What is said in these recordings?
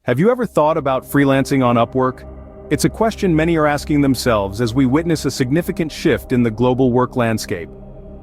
Have you ever thought about freelancing on Upwork? It's a question many are asking themselves as we witness a significant shift in the global work landscape.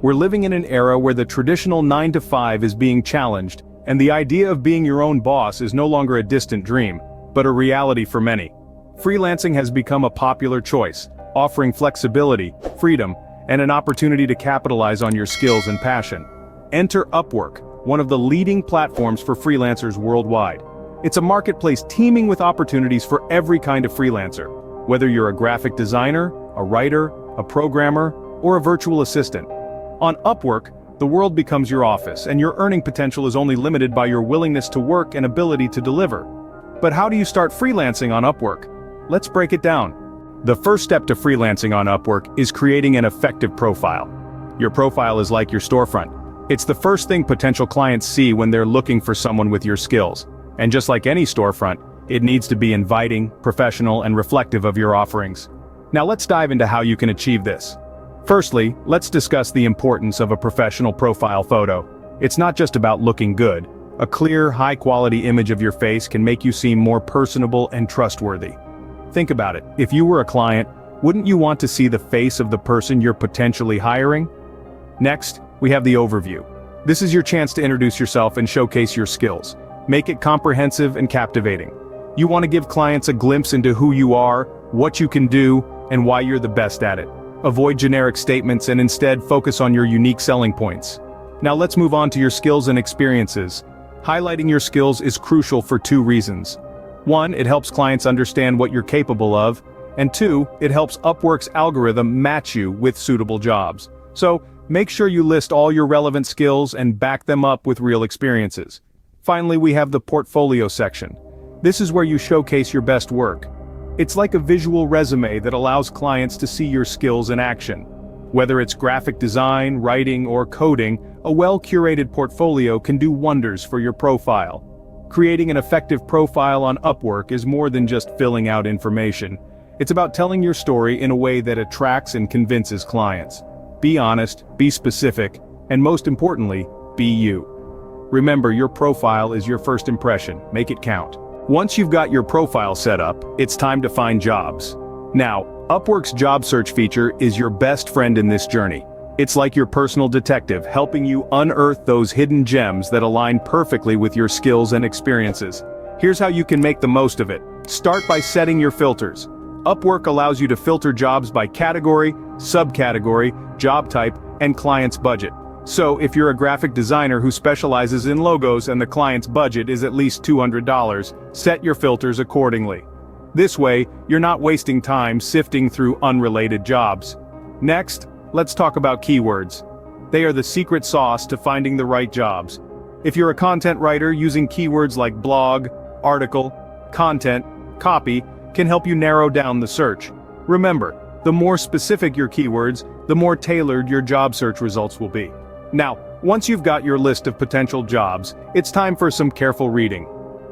We're living in an era where the traditional 9-to-5 is being challenged, and the idea of being your own boss is no longer a distant dream, but a reality for many. Freelancing has become a popular choice, offering flexibility, freedom, and an opportunity to capitalize on your skills and passion. Enter Upwork, one of the leading platforms for freelancers worldwide. It's a marketplace teeming with opportunities for every kind of freelancer. Whether you're a graphic designer, a writer, a programmer, or a virtual assistant. On Upwork, the world becomes your office, and your earning potential is only limited by your willingness to work and ability to deliver. But how do you start freelancing on Upwork? Let's break it down. The first step to freelancing on Upwork is creating an effective profile. Your profile is like your storefront. It's the first thing potential clients see when they're looking for someone with your skills. And just like any storefront, it needs to be inviting, professional, and reflective of your offerings. Now let's dive into how you can achieve this. Firstly, let's discuss the importance of a professional profile photo. It's not just about looking good. A clear, high-quality image of your face can make you seem more personable and trustworthy. Think about it. If you were a client, wouldn't you want to see the face of the person you're potentially hiring? Next, we have the overview. This is your chance to introduce yourself and showcase your skills. Make it comprehensive and captivating. You want to give clients a glimpse into who you are, what you can do, and why you're the best at it. Avoid generic statements and instead focus on your unique selling points. Now let's move on to your skills and experiences. Highlighting your skills is crucial for two reasons. One, it helps clients understand what you're capable of, and two, it helps Upwork's algorithm match you with suitable jobs. So, make sure you list all your relevant skills and back them up with real experiences. Finally, we have the portfolio section. This is where you showcase your best work. It's like a visual resume that allows clients to see your skills in action. Whether it's graphic design, writing, or coding, a well-curated portfolio can do wonders for your profile. Creating an effective profile on Upwork is more than just filling out information. It's about telling your story in a way that attracts and convinces clients. Be honest, be specific, and most importantly, be you. Remember, your profile is your first impression. Make it count. Once you've got your profile set up, it's time to find jobs. Now, Upwork's job search feature is your best friend in this journey. It's like your personal detective helping you unearth those hidden gems that align perfectly with your skills and experiences. Here's how you can make the most of it. Start by setting your filters. Upwork allows you to filter jobs by category, subcategory, job type, and client's budget. So, if you're a graphic designer who specializes in logos and the client's budget is at least $200, set your filters accordingly. This way, you're not wasting time sifting through unrelated jobs. Next, let's talk about keywords. They are the secret sauce to finding the right jobs. If you're a content writer, using keywords like blog, article, content, copy, can help you narrow down the search. Remember, the more specific your keywords, the more tailored your job search results will be. Now, once you've got your list of potential jobs, it's time for some careful reading.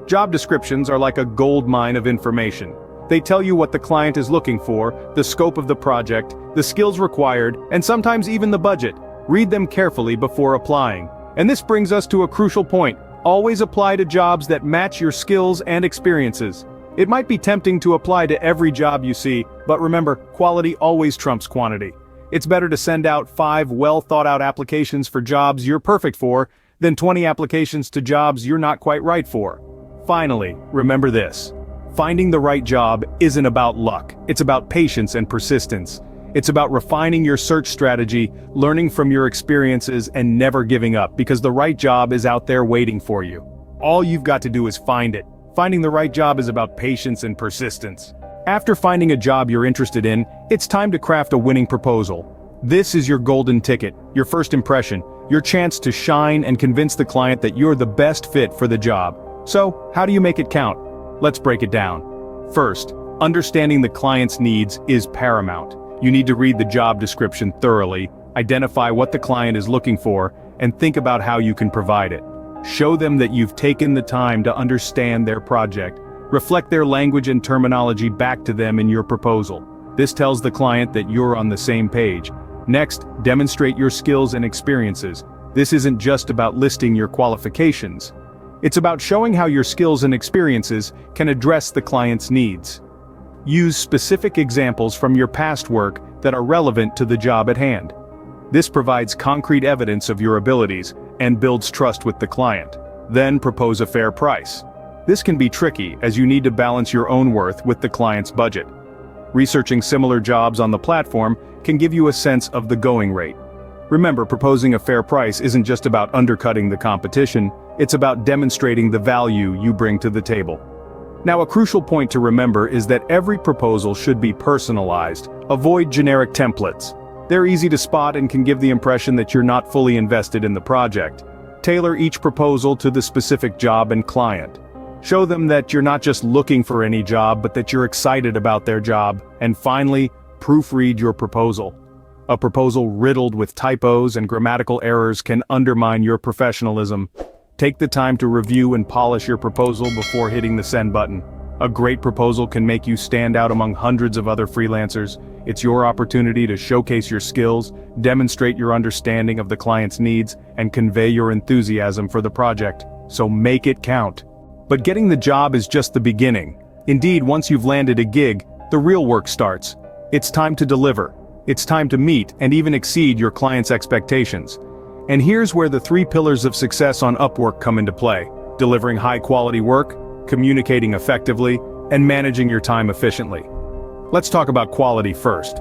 Job descriptions are like a gold mine of information. They tell you what the client is looking for, the scope of the project, the skills required, and sometimes even the budget. Read them carefully before applying. And this brings us to a crucial point. Always apply to jobs that match your skills and experiences. It might be tempting to apply to every job you see, but remember, quality always trumps quantity. It's better to send out 5 well-thought-out applications for jobs you're perfect for, than 20 applications to jobs you're not quite right for. Finally, remember this. Finding the right job isn't about luck. It's about patience and persistence. It's about refining your search strategy, learning from your experiences, and never giving up, because the right job is out there waiting for you. All you've got to do is find it. Finding the right job is about patience and persistence. After finding a job you're interested in, it's time to craft a winning proposal. This is your golden ticket, your first impression, your chance to shine and convince the client that you're the best fit for the job. So, how do you make it count? Let's break it down. First, understanding the client's needs is paramount. You need to read the job description thoroughly, identify what the client is looking for, and think about how you can provide it. Show them that you've taken the time to understand their project. Reflect their language and terminology back to them in your proposal. This tells the client that you're on the same page. Next, demonstrate your skills and experiences. This isn't just about listing your qualifications. It's about showing how your skills and experiences can address the client's needs. Use specific examples from your past work that are relevant to the job at hand. This provides concrete evidence of your abilities and builds trust with the client. Then propose a fair price. This can be tricky as you need to balance your own worth with the client's budget. Researching similar jobs on the platform can give you a sense of the going rate. Remember, proposing a fair price isn't just about undercutting the competition, it's about demonstrating the value you bring to the table. Now, a crucial point to remember is that every proposal should be personalized. Avoid generic templates. They're easy to spot and can give the impression that you're not fully invested in the project. Tailor each proposal to the specific job and client. Show them that you're not just looking for any job, but that you're excited about their job. And finally, proofread your proposal. A proposal riddled with typos and grammatical errors can undermine your professionalism. Take the time to review and polish your proposal before hitting the send button. A great proposal can make you stand out among hundreds of other freelancers. It's your opportunity to showcase your skills, demonstrate your understanding of the client's needs, and convey your enthusiasm for the project. So make it count. But getting the job is just the beginning. Indeed, once you've landed a gig, the real work starts. It's time to deliver. It's time to meet and even exceed your client's expectations. And here's where the 3 pillars of success on Upwork come into play: delivering high-quality work, communicating effectively, and managing your time efficiently. Let's talk about quality first.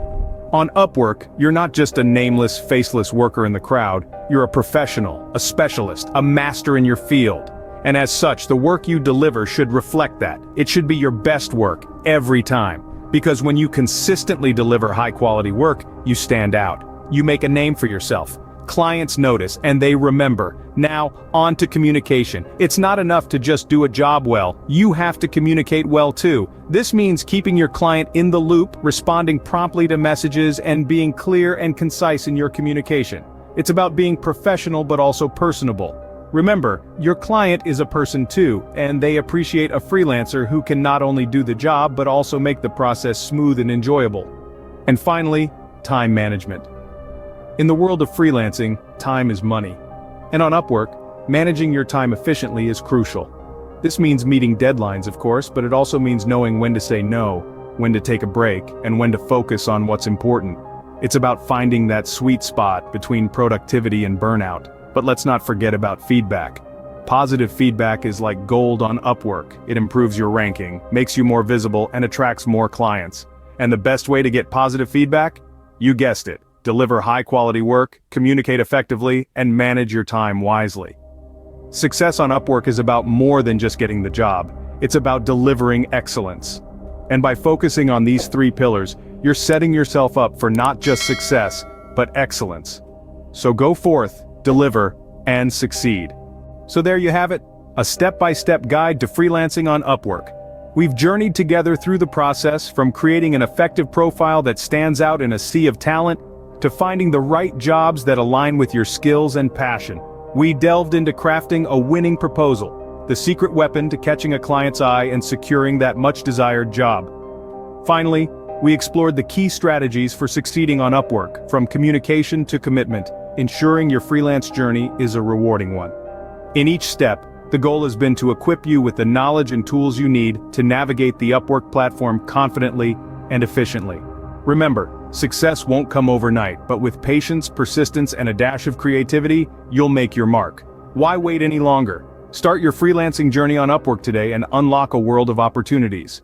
On Upwork, you're not just a nameless, faceless worker in the crowd, you're a professional, a specialist, a master in your field. And as such, the work you deliver should reflect that. It should be your best work, every time. Because when you consistently deliver high-quality work, you stand out. You make a name for yourself. Clients notice, and they remember. Now, on to communication. It's not enough to just do a job well. You have to communicate well too. This means keeping your client in the loop, responding promptly to messages, and being clear and concise in your communication. It's about being professional but also personable. Remember, your client is a person too, and they appreciate a freelancer who can not only do the job but also make the process smooth and enjoyable. And finally, time management. In the world of freelancing, time is money. And on Upwork, managing your time efficiently is crucial. This means meeting deadlines, of course, but it also means knowing when to say no, when to take a break, and when to focus on what's important. It's about finding that sweet spot between productivity and burnout. But let's not forget about feedback. Positive feedback is like gold on Upwork. It improves your ranking, makes you more visible, and attracts more clients. And the best way to get positive feedback? You guessed it. Deliver high-quality work, communicate effectively, and manage your time wisely. Success on Upwork is about more than just getting the job. It's about delivering excellence. And by focusing on these 3 pillars, you're setting yourself up for not just success, but excellence. So go forth, deliver, and succeed. So there you have it, a step-by-step guide to freelancing on Upwork. We've journeyed together through the process, from creating an effective profile that stands out in a sea of talent, to finding the right jobs that align with your skills and passion. We delved into crafting a winning proposal, the secret weapon to catching a client's eye and securing that much-desired job. Finally, we explored the key strategies for succeeding on Upwork, from communication to commitment, ensuring your freelance journey is a rewarding one. In each step, the goal has been to equip you with the knowledge and tools you need to navigate the Upwork platform confidently and efficiently. Remember, success won't come overnight, but with patience, persistence, and a dash of creativity, you'll make your mark. Why wait any longer? Start your freelancing journey on Upwork today and unlock a world of opportunities.